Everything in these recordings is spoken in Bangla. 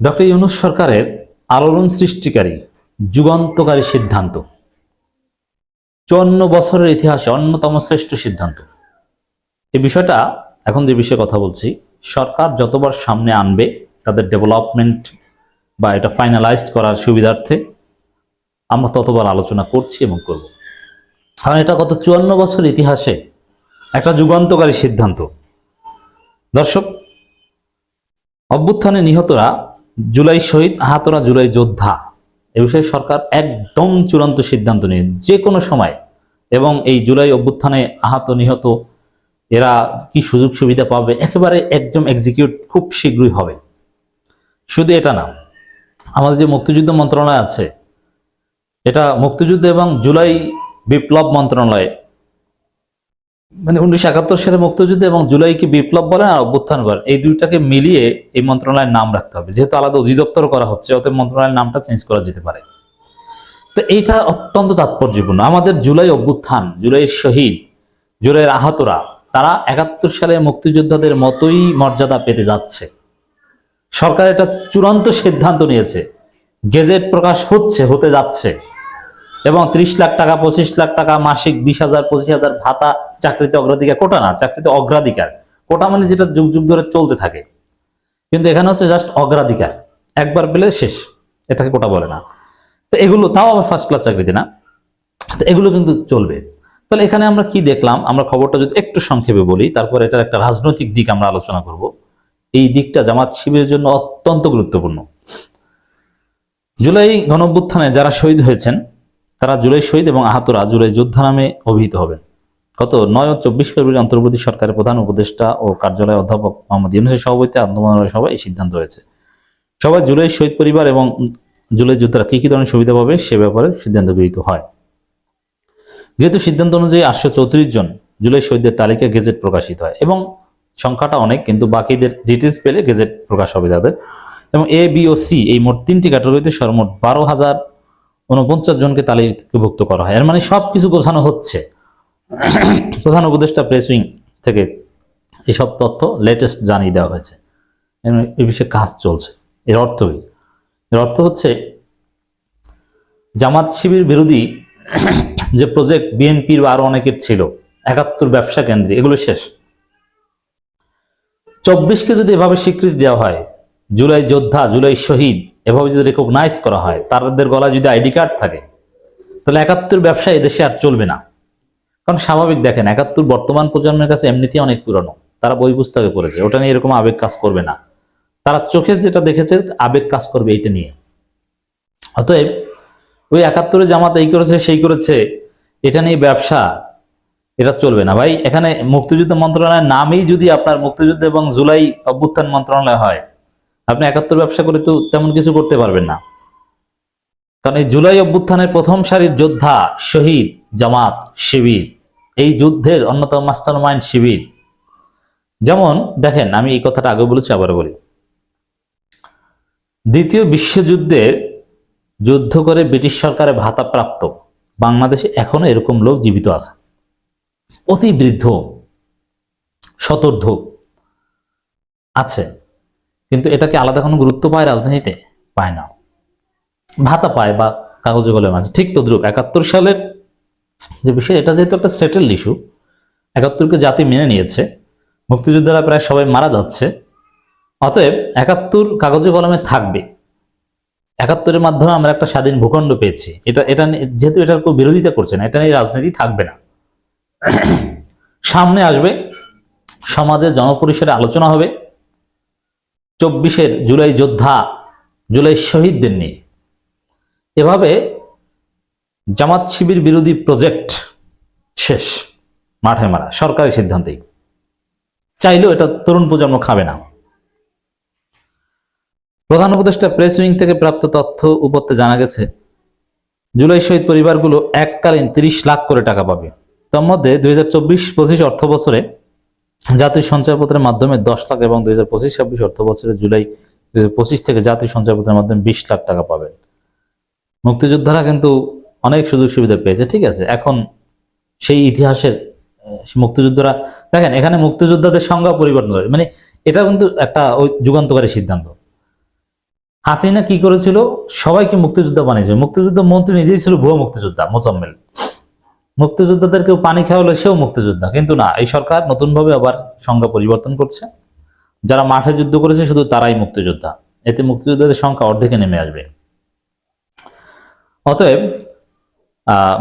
ডক্টর ইউনূস সরকারের আলোড়ন সৃষ্টিকারী যুগান্তকারী সিদ্ধান্ত, 54 বছরের ইতিহাসে অন্যতম শ্রেষ্ঠ সিদ্ধান্ত। এই বিষয়টা এখন যে বিষয়ে কথা বলছি, সরকার যতবার সামনে আনবে তাদের ডেভেলপমেন্ট বা এটা ফাইনালাইজড করার সুবিধার্থে আমরা ততবার আলোচনা করছি এবং করব। কারণ এটা গত 54 বছর ইতিহাসে একটা যুগান্তকারী সিদ্ধান্ত। দর্শক, অভ্যুত্থানে নিহতরা জুলাই শহীদ, আহতরা জুলাই যোদ্ধা, এ বিষয়ে সরকার একদম চূড়ান্ত সিদ্ধান্ত নিয়ে যে কোনো সময়, এবং এই জুলাই অভ্যুত্থানে আহত নিহত এরা কি সুযোগ সুবিধা পাবে একেবারে একদম এক্সিকিউট খুব শীঘ্রই হবে। শুধু এটা না, আমাদের যে মুক্তিযুদ্ধ মন্ত্রণালয় আছে, এটা মুক্তিযুদ্ধ এবং জুলাই বিপ্লব মন্ত্রণালয়, মানে 1971 সালে মুক্তিযুদ্ধ এবং জুলাইকে বিপ্লব বলেন আর অভ্যুত্থান বলেন, এই দুইটাকে মিলিয়ে এই মন্ত্রণালয়ের নাম রাখতে হবে। যেহেতু আলাদা অধিদপ্তর করা হচ্ছে, অতএব মন্ত্রণালয়ের নামটা চেঞ্জ করা যেতে পারে। তো এইটা অত্যন্ত তাৎপর্যপূর্ণ। আমাদের জুলাই অভ্যুত্থান, জুলাইয়ের শহীদ, জুলাইয়ের আহতরা, তারা 71 সালে মুক্তিযোদ্ধাদের মতোই মর্যাদা পেতে যাচ্ছে। সরকার এটা চূড়ান্ত সিদ্ধান্ত নিয়েছে, গেজেট প্রকাশ হতে যাচ্ছে, এবং 30 লাখ টাকা, 25 লাখ টাকা মাসিক, 20,000 25,000 ভাতা, চাকরিতে অগ্রাধিকার, কোটা না, চাকরিতে অগ্রাধিকার। কোটা মানে যেটা যুগ যুগ ধরে চলতে থাকে, কিন্তু এখানে হচ্ছে জাস্ট অগ্রাধিকার, একবার পেলে শেষ, এটাকে কোটা বলে না। তো এগুলো তাও আবার ফার্স্ট ক্লাস চাকরিতে না, তো এগুলো কিন্তু চলবে। তাহলে এখানে আমরা কি দেখলাম, আমরা খবরটা যদি একটু সংক্ষেপে বলি, তারপর এটার একটা রাজনৈতিক দিক আমরা আলোচনা করব। এই দিকটা জামাত শিবিরের জন্য অত্যন্ত গুরুত্বপূর্ণ। জুলাই গণঅভ্যুত্থানে যারা শহীদ হয়েছেন, তারা জুলাই শহীদ এবং আহতরা জুলাই যোদ্ধা নামে অভিহিত হবেন। গত 9 ও 24 ফেব্রুয়ারি অন্তর্বর্তী সরকারের প্রধান উপদেষ্টা ও কার্যালয় অধ্যাপক মোহাম্মদ ইউনূসের সভাপতিত্বে আন্তমন্ত্রণালয় সভায় এই সিদ্ধান্ত হয়েছে। সবাই জুলাই শহীদ পরিবার এবং জুলাই যোদ্ধারা কি কি ধরনের সুবিধা পাবে সে ব্যাপারে সিদ্ধান্ত গৃহীত হয়। যেহেতু সিদ্ধান্ত অনুযায়ী 834 জন জুলাই শহীদদের তালিকা গেজেট প্রকাশিত হয়, এবং সংখ্যাটা অনেক, কিন্তু বাকিদের ডিটেলস পেলে গেজেট প্রকাশ হবে তাদের। এবং এ, বি ও সি এই মোট 3টি ক্যাটাগরিতে সর্বমোট 12,049 জনকে তালিকাভুক্ত করা হয়। এর মানে সবকিছু গোছানো হচ্ছে। প্রধান উপদেষ্টা প্রেস উইং থেকে এসব তথ্য লেটেস্ট জানিয়ে দেওয়া হয়েছে, এই বিষয়ে কাজ চলছে। এর অর্থ হচ্ছে জামাত শিবির বিরোধী যে প্রজেক্ট বিএনপির বা আরো অনেকের ছিল, 71 ব্যবসা কেন্দ্রে, এগুলো শেষ। 24কে যদি এভাবে স্বীকৃতি দেওয়া হয়, জুলাই যোদ্ধা, জুলাই শহীদ এভাবে যদি রেকগনাইজ করা হয়, তাদের গলায় যদি আইডি কার্ড থাকে, তাহলে 71 ব্যবসা এদেশে আর চলবে না। কারণ স্বাভাবিক, দেখেন 71 বর্তমান প্রজন্মের কাছে এমনিতেই অনেক পুরনো, তারা বই পুস্তকে পড়েছে, ওটা নিয়ে এরকম আবেগ কাজ করবে না। তারা চোখে যেটা দেখেছে আবেগ কাজ করবে এইটা নিয়ে। অতএব ওই 71-এ জামাত এই করেছে সেই করেছে, এটা নিয়ে ব্যবসা, এটা চলবে না ভাই। এখানে মুক্তিযুদ্ধ মন্ত্রণালয়ের নামেই যদি আপনার মুক্তিযুদ্ধ এবং জুলাই অভ্যুত্থান মন্ত্রণালয় হয়, আপনি 71 ব্যবসা করে তো তেমন কিছু করতে পারবেন না। কারণ এই জুলাই অভ্যুত্থানের প্রথম সারির যোদ্ধা, শহীদ, জামাত শিবির, এই যুদ্ধের অন্যতম মাস্টারমাইন্ড শিবির। যেমন দেখেন, আমি এই কথাটা আগে বলেছি, আবারও বলি, দ্বিতীয় বিশ্বযুদ্ধের যুদ্ধ করে ব্রিটিশ সরকারের ভাতাপ্রাপ্ত বাংলাদেশে এখনো এরকম লোক জীবিত আছে, অতি বৃদ্ধ, শতর্ধ আছে, কিন্তু এটাকে আলাদা কোনো গুরুত্ব পায় রাজনীতিতে? পায় না। ভাতা পায় বা কাগজে কলমে আছে, ঠিক তদ্রুপ 71 সালের যে বিষয়, এটা যেহেতু একটা সেটেলড ইস্যু, 71কে জাতি মেনে নিয়েছে, মুক্তিযোদ্ধারা প্রায় সবাই মারা যাচ্ছে, অতএব 71 কাগজে কলমে থাকবে। 71-এর মাধ্যমে আমরা একটা স্বাধীন ভূখণ্ড পেয়েছি, এটা যেহেতু এটার কেউ বিরোধিতা করছে না, এটা নিয়ে রাজনীতি থাকবে না। সামনে আসবে, সমাজের জনপরিসরে আলোচনা হবে 24-এর জুলাই যোদ্ধা, জুলাই শহীদদের নিয়ে। এভাবে জামাত শিবির বিরোধী প্রজেক্ট শেষ, মাঠে মারা, সরকারি সিদ্ধান্তেই। চাইলেও এটা তরুণ প্রজন্ম খাবে না। প্রধান উপদেষ্টা প্রেস উইং থেকে প্রাপ্ত তথ্য উপত্যে জানা গেছে, জুলাই শহীদ পরিবারগুলো এককালীন 30 লাখ করে টাকা পাবে। তার মধ্যে 2024-25 অর্থ বছরে জাতীয় সঞ্চয়পত্রের মাধ্যমে 10 লাখ এবং 2025-26 অর্থ বছরে জুলাই 2025 থেকে জাতীয় সঞ্চয়পত্রের মাধ্যমে 20 লাখ টাকা পাবেন। মুক্তিযোদ্ধারা কিন্তু অনেক সুযোগ সুবিধা পেয়েছে, ঠিক আছে। এখন সেই ইতিহাসের মুক্তিযোদ্ধারা, দেখেন এখানে মুক্তিযোদ্ধাদের সংজ্ঞা পরিবর্তন করে, মানে এটা কিন্তু একটা ওই যুগান্তকারী সিদ্ধান্ত। হাসিনা কি করেছিল? সবাইকে মুক্তিযোদ্ধা বানিয়েছিল। মুক্তিযুদ্ধ মন্ত্রী নিজেই ছিল ভুয়া মুক্তিযোদ্ধা, মোজাম্মেল। মুক্তিযোদ্ধাদের কেউ পানি খাওয়ালে সেও মুক্তিযোদ্ধা। কিন্তু না, এই সরকার নতুনভাবে আবার সংজ্ঞা পরিবর্তন করছে। যারা মাঠে যুদ্ধ করেছে শুধু তারাই মুক্তিযোদ্ধা। এতে মুক্তিযোদ্ধাদের সংখ্যা অর্ধেকে নেমে আসবে। অতএব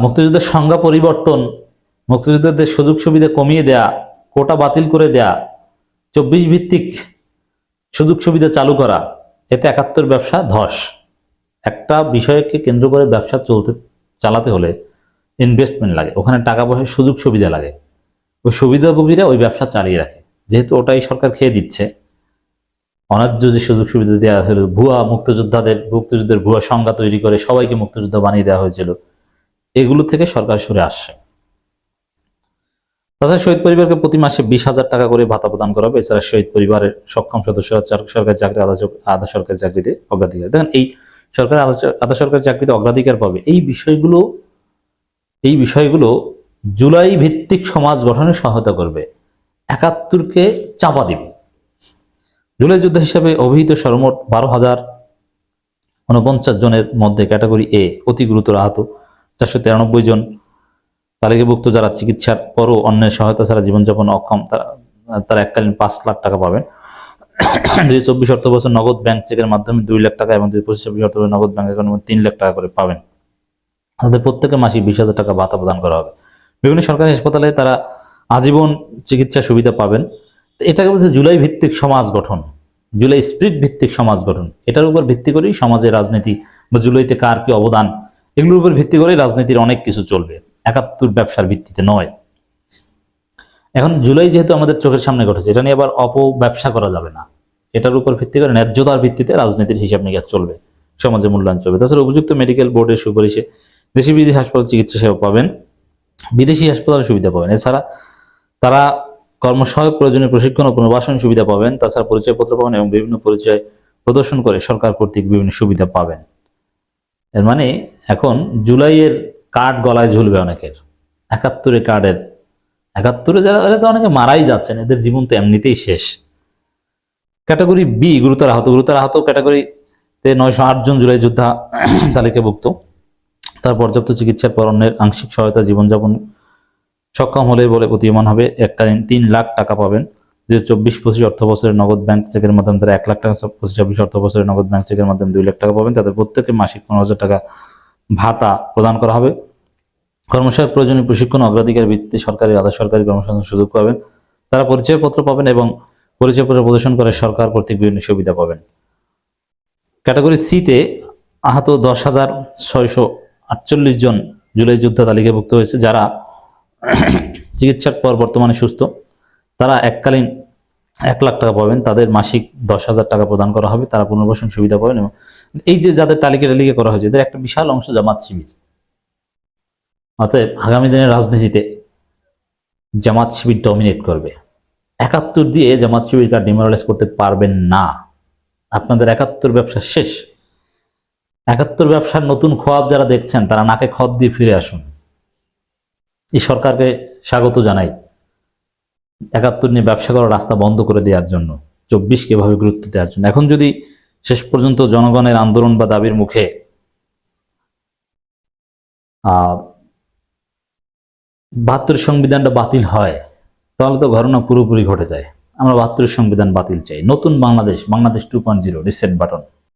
মুক্তিযুদ্ধের সংজ্ঞা পরিবর্তন, মুক্তিযোদ্ধাদের সুযোগ সুবিধা কমিয়ে দেয়া, কোটা বাতিল করে দেয়া, 24 ভিত্তিক সুযোগ সুবিধা চালু করা, এতে 71 ব্যবসা ধস। একটা বিষয়কে কেন্দ্র করে ব্যবসা চালাতে হলে ইনভেস্টমেন্ট লাগে, ওখানে টাকা পয়সার সুযোগ সুবিধা লাগে। ওই সুবিধাভোগীরা ওই ব্যবসা চালিয়ে রাখে। যেহেতু ওটাই সরকার খেয়ে দিচ্ছে, অন্যায্য যে সুযোগ সুবিধা দেওয়া হলো, মুক্তিযুদ্ধের ভুয়া সংজ্ঞা তৈরি করে সবাইকে মুক্তিযোদ্ধা বানিয়ে দেওয়া হয়েছিল, এগুলো থেকে সরকার সরে আসছে। তাছাড়া শহীদ পরিবারকে প্রতি মাসে 20,000 টাকা করে ভাতা প্রদান করা হবে। এছাড়া শহীদ পরিবারের সক্ষম সদস্যরা সরকারি চাকরি, আধা সরকারি চাকরিতে অগ্রাধিকার। দেখেন, এই সরকার আধা সরকারি চাকরিতে অগ্রাধিকার পাবে। এই বিষয়গুলো জুলাই ভিত্তিক সমাজ গঠনে সহায়তা করবে, 71কে চাপা দিবে। জুলাই যোদ্ধা হিসেবে অভিহিত সর্বমোট 12,049 জনের মধ্যে ক্যাটাগরি এ অতি গুরুতর আহত 493 জন, তালিকাভুক্ত যারা চিকিৎসার পরও অন্যের সহায়তা ছাড়া জীবনযাপন অক্ষম, তারা এককালীন 5 লাখ টাকা পাবেন। 2024 অর্থবছর নগদ ব্যাংক চেকের মাধ্যমে 2 লাখ টাকা এবং 2025-26 অর্থবছর নগদ ব্যাংক অ্যাকাউন্টে 3 লাখ টাকা করে পাবেন। তাদের প্রত্যেকে মাসিক 20,000 টাকা ভাতা প্রদান করা হবে। বিভিন্ন সরকারি হাসপাতালে তারা আজীবন চিকিৎসা সুবিধা পাবেন। এটাকে বলছে জুলাই ভিত্তিক সমাজ গঠন, জুলাই স্পিরিট ভিত্তিক সমাজ গঠন। এটার উপর ভিত্তি করেই সমাজের রাজনীতি বা জুলাইতে কার কি অবদান, এগুলোর উপর ভিত্তি করে রাজনীতির অনেক কিছু চলবে, 71 ব্যবসার ভিত্তিতে নয়। এখন জুলাই যেহেতু আমাদের চোখের সামনে ঘটেছে, এটা নিয়ে আবার অপব্যবসা করা যাবে না। এটার উপর ভিত্তি করে ন্যায্যতার ভিত্তিতে রাজনীতির হিসাব নিকাশ চলবে, সমাজে মূল্যায়ন চলবে। তাছাড়া উপযুক্ত মেডিকেল বোর্ডের সুপারিশে দেশি বিদেশি হাসপাতাল চিকিৎসা সেবা পাবেন, বিদেশি হাসপাতাল সুবিধা পাবেন। এছাড়া তারা কর্মসহায়ক প্রয়োজনীয় প্রশিক্ষণ ও পুনর্বাসন সুবিধা পাবেন। তাছাড়া পরিচয়পত্র পাবেন এবং বিভিন্ন পরিচয় প্রদর্শন করে সরকার কর্তৃক বিভিন্ন সুবিধা পাবেন। এর মানে এখন জুলাইয়ের কার্ড গলায় ঝুলবে অনেকের, 71 কার্ডের। 71 যারা, এরা তো অনেকে মারাই যাচ্ছেন, এদের জীবন তো এমনিতেই শেষ। ক্যাটাগরি বি গুরুতর আহত ক্যাটাগরিতে 908 জন জুলাই যোদ্ধা তালিকাভুক্ত। তার পর্যাপ্ত চিকিৎসার পর অন্যের আংশিক সহায়তা জীবনযাপন সক্ষম হলে বলে প্রতীয়মান হবে। এককালীন 3 লাখ টাকা পাবেন। 2024-25 অর্থ বছরের নগদ ব্যাংক চেকের মাধ্যমে তারা 1 লাখ টাকা, 25-26 অর্থ বছরের নগদ ব্যাংক চেকের মাধ্যমে 2 লাখ টাকা পাবেন। তাদের প্রত্যেকে মাসিক 15,000 টাকা ভাতা প্রদান করা হবে। কর্মসহায়ক প্রয়োজনীয় প্রশিক্ষণ অগ্রাধিকার ভিত্তিতে সরকারি আধা সরকারি কর্মসংস্থানের সুযোগ পাবেন। তারা পরিচয়পত্র পাবেন এবং পরিচয়পত্র প্রদর্শন করে সরকার কর্তৃক বিভিন্ন সুবিধা পাবেন। ক্যাটাগরি সিতে আহত 10,648 জন জুলাই যোদ্ধা তালিকাভুক্ত হয়েছে, যারা চিকিৎসার পর বর্তমানে সুস্থ। তারা এককালীন 1 লাখ টাকা পাবেন। তাদের মাসিক 10,000 টাকা প্রদান করা হবে। তারা পুনর্বাসন সুবিধা পাবেন। এবং এই যে যাদের তালিকা করা হয়েছে, এদের একটা বিশাল অংশ জামাত শিবির। অতএব আগামী দিনের রাজনীতিতে জামাত শিবির ডমিনেট করবে। 71 দিয়ে জামাত শিবির কার্ড ডিমোরালাইজ করতে পারবেন না। আপনাদের 71 ব্যবসা শেষ। 71 ব্যবসার নতুন খোয়াব যারা দেখছেন, তারা নাকে খত দিয়ে ফিরে আসুন। এই সরকারকে স্বাগত জানাই 71 নিয়ে ব্যবসা করার রাস্তা বন্ধ করে দেওয়ার জন্য, 24কে এভাবে গুরুত্ব দেওয়ার জন্য। এখন যদি শেষ পর্যন্ত জনগণের আন্দোলন বা দাবির মুখে 72 সংবিধানটা বাতিল হয়, তাহলে তো ঘটনা পুরোপুরি ঘটে যায়। আমরা 72 সংবিধান বাতিল চাই। নতুন বাংলাদেশ 2.0 রিসেট বাটন।